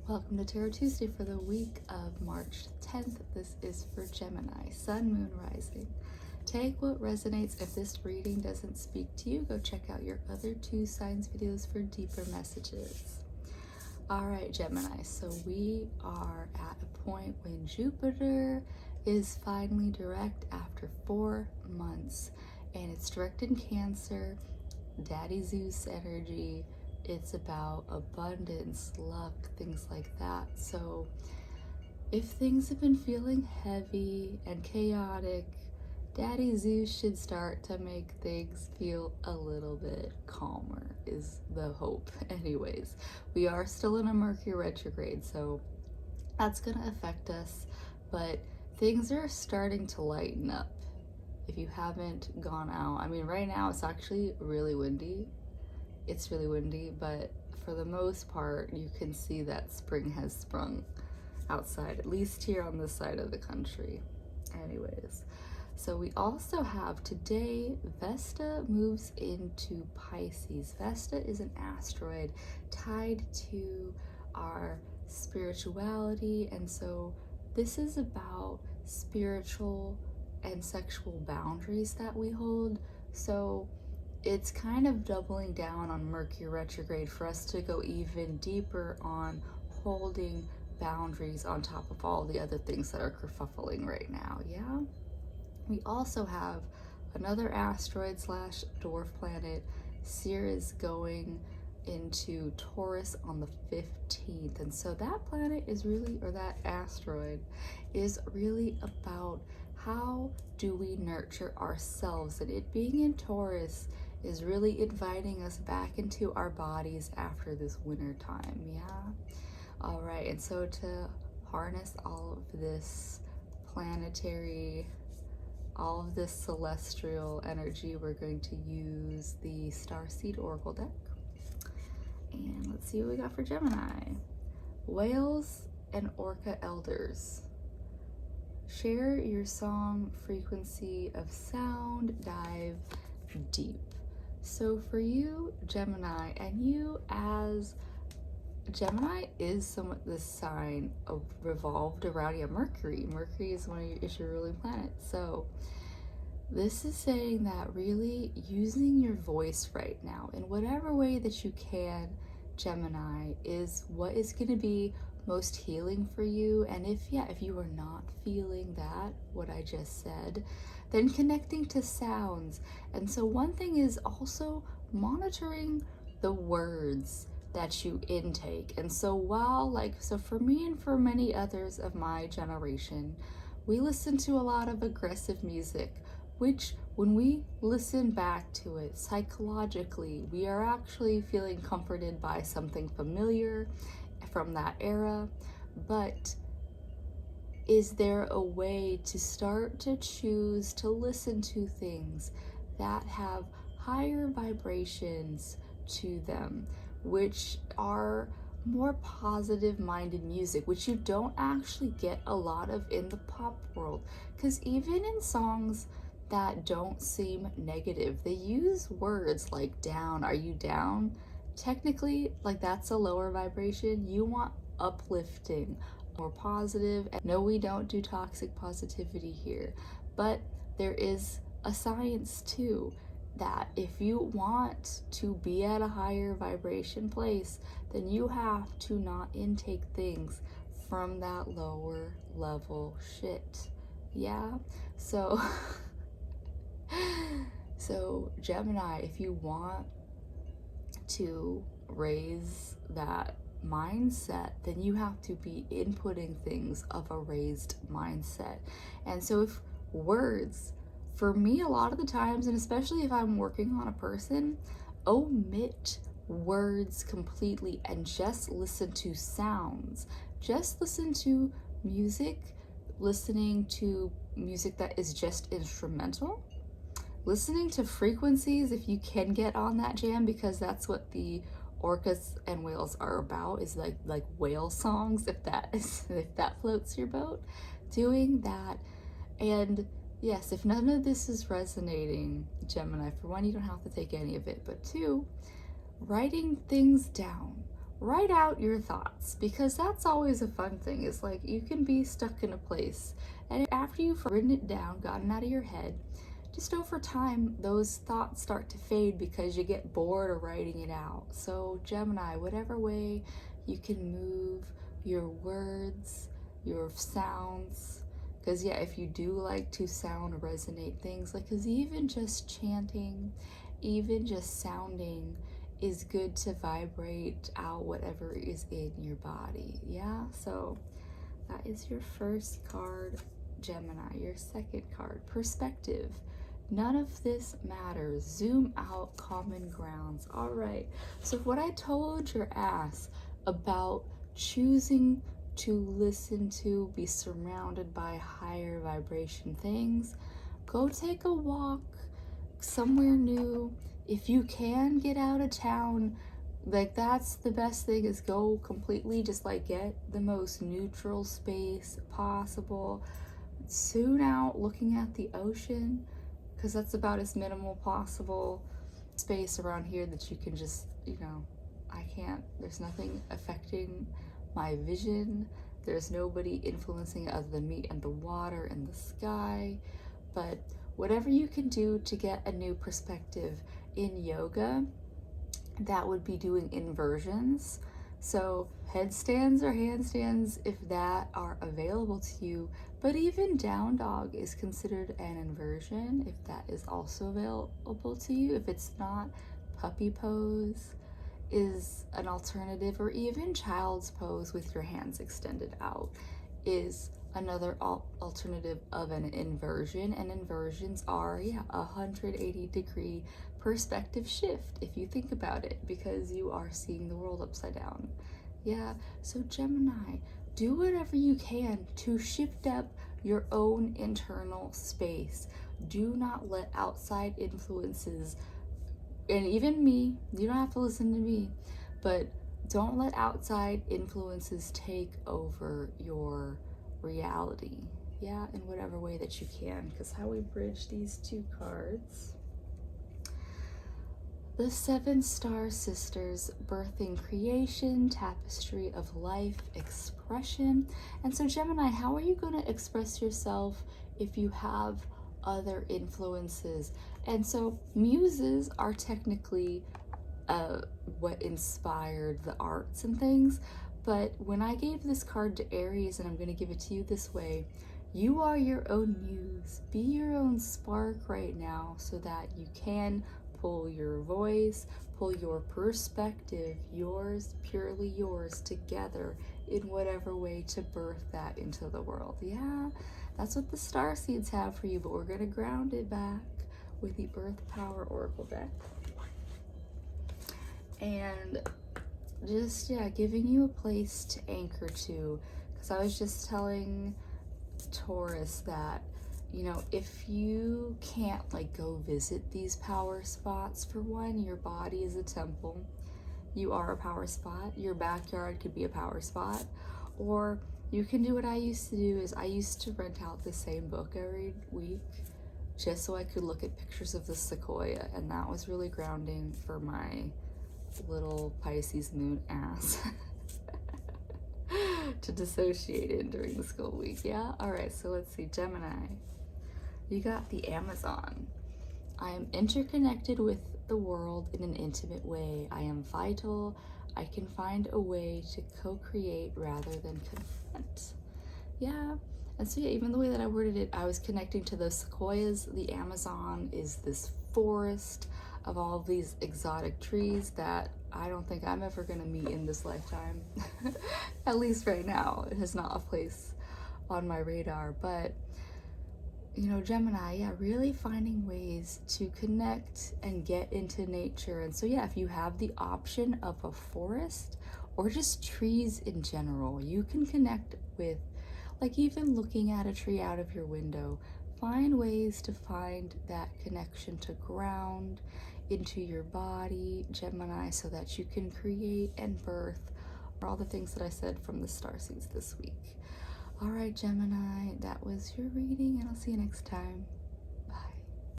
Welcome to Tarot Tuesday for the week of March 10th. This is for Gemini, Sun, Moon, Rising. Take what resonates. If this reading doesn't speak to you, go check out your other two signs videos for deeper messages. All right, Gemini, so we are at a point when Jupiter is finally direct after 4 months, and it's direct in Cancer, Daddy Zeus energy. It's about abundance, luck, things like that. So if things have been feeling heavy and chaotic, Daddy Zeus should start to make things feel a little bit calmer, is the hope. Anyways, we are still in a Mercury retrograde, so that's going to affect us, but things are starting to lighten up. If you haven't gone out, I mean, right now it's actually really windy. It's really windy, but for the most part, you can see that spring has sprung outside, at least here on this side of the country. Anyways, so we also have today, Vesta moves into Pisces. Vesta is an asteroid tied to our spirituality, and so this is about spiritual and sexual boundaries that we hold. So it's kind of doubling down on Mercury retrograde for us to go even deeper on holding boundaries on top of all the other things that are kerfuffling right now. Yeah. We also have another asteroid slash dwarf planet, Ceres, going into Taurus on the 15th. And so that planet is really, or that asteroid is really about how do we nurture ourselves, and it being in Taurus is really inviting us back into our bodies after this winter time. Yeah. All right, and so to harness all of this planetary, all of this celestial energy, we're going to use the Starseed Oracle deck. And let's see what we got for Gemini. Whales and Orca Elders. Share your song frequency of sound, dive deep. So for you, Gemini, and you as Gemini is somewhat the sign of revolved around Mercury. Mercury is your ruling planet. So this is saying that really using your voice right now in whatever way that you can, Gemini, is what is going to be most healing for you. And if you are not feeling that, what I just said, then connecting to sounds. And so one thing is also monitoring the words that you intake. And so so for me and for many others of my generation, we listen to a lot of aggressive music, which when we listen back to it psychologically, we are actually feeling comforted by something familiar from that era. But is there a way to start to choose to listen to things that have higher vibrations to them, which are more positive minded music, which you don't actually get a lot of in the pop world? Because even in songs that don't seem negative, they use words like down. Are you down? Technically, like, that's a lower vibration. You want uplifting, more positive. No, we don't do toxic positivity here, but there is a science too, that if you want to be at a higher vibration place, then you have to not intake things from that lower level shit. Yeah. So so Gemini, if you want to raise that mindset, then you have to be inputting things of a raised mindset. And so if words, for me, a lot of the times, and especially if I'm working on a person, omit words completely and just listen to sounds. Just listen to music, listening to music that is just instrumental, listening to frequencies if you can get on that jam, because that's what the orcas and whales are about, is like whale songs, if that floats your boat, doing that. And yes, if none of this is resonating, Gemini, for one, you don't have to take any of it, but two, writing things down, write out your thoughts, because that's always a fun thing. Is like you can be stuck in a place, and after you've written it down, gotten out of your head, just over time those thoughts start to fade because you get bored of writing it out. So Gemini, whatever way you can move your words, your sounds, because yeah, if you do like to sound resonate things, like, because even just chanting, even just sounding is good to vibrate out whatever is in your body. Yeah, so that is your first card, Gemini. Your second card, perspective. None of this matters. Zoom out, common grounds. All right, so what I told your ass about choosing to listen to, be surrounded by higher vibration things, go take a walk somewhere new. If you can get out of town, like, that's the best thing, is go completely, just like get the most neutral space possible, tune out looking at the ocean, because that's about as minimal possible space around here that you can just, you know, there's nothing affecting my vision, there's nobody influencing other than me and the water and the sky. But whatever you can do to get a new perspective in yoga, that would be doing inversions. So headstands or handstands, if that are available to you, but even down dog is considered an inversion if that is also available to you. If it's not, puppy pose is an alternative, or even child's pose with your hands extended out is another alternative of an inversion. And inversions are, yeah, 180-degree perspective shift if you think about it, because you are seeing the world upside down. Yeah, so Gemini, do whatever you can to shift up your own internal space. Do not let outside influences, and even me, you don't have to listen to me, but don't let outside influences take over your reality. Yeah, in whatever way that you can. Because how we bridge these two cards, the 7 star sisters, birthing creation, tapestry of life, expression. And so Gemini, how are you going to express yourself if you have other influences? And so muses are technically what inspired the arts and things, but when I gave this card to Aries, and I'm going to give it to you this way, you are your own muse. Be your own spark right now, so that you can pull your voice, pull your perspective, yours, purely yours, together in whatever way to birth that into the world. Yeah, that's what the star seeds have for you, but we're going to ground it back with the Earth Power Oracle deck. And just, yeah, giving you a place to anchor to, because I was just telling Taurus that, you know, if you can't like go visit these power spots, for one, your body is a temple. You are a power spot. Your backyard could be a power spot. Or you can do what I used to do, is I used to rent out the same book every week just so I could look at pictures of the sequoia, and that was really grounding for my little Pisces moon ass to dissociate in during the school week. Yeah, all right, so let's see. Gemini, you got the Amazon. I am interconnected with the world in an intimate way. I am vital. I can find a way to co-create rather than confront. Yeah, and so yeah, even the way that I worded it, I was connecting to those sequoias. The Amazon is this forest of all of these exotic trees that I don't think I'm ever gonna meet in this lifetime. At least right now, it is not a place on my radar. But you know, Gemini, yeah, really finding ways to connect and get into nature. And so yeah, if you have the option of a forest or just trees in general, you can connect with, like, even looking at a tree out of your window. Find ways to find that connection to ground, into your body, Gemini, so that you can create and birth all the things that I said from the starseeds this week. All right, Gemini, that was your reading, and I'll see you next time.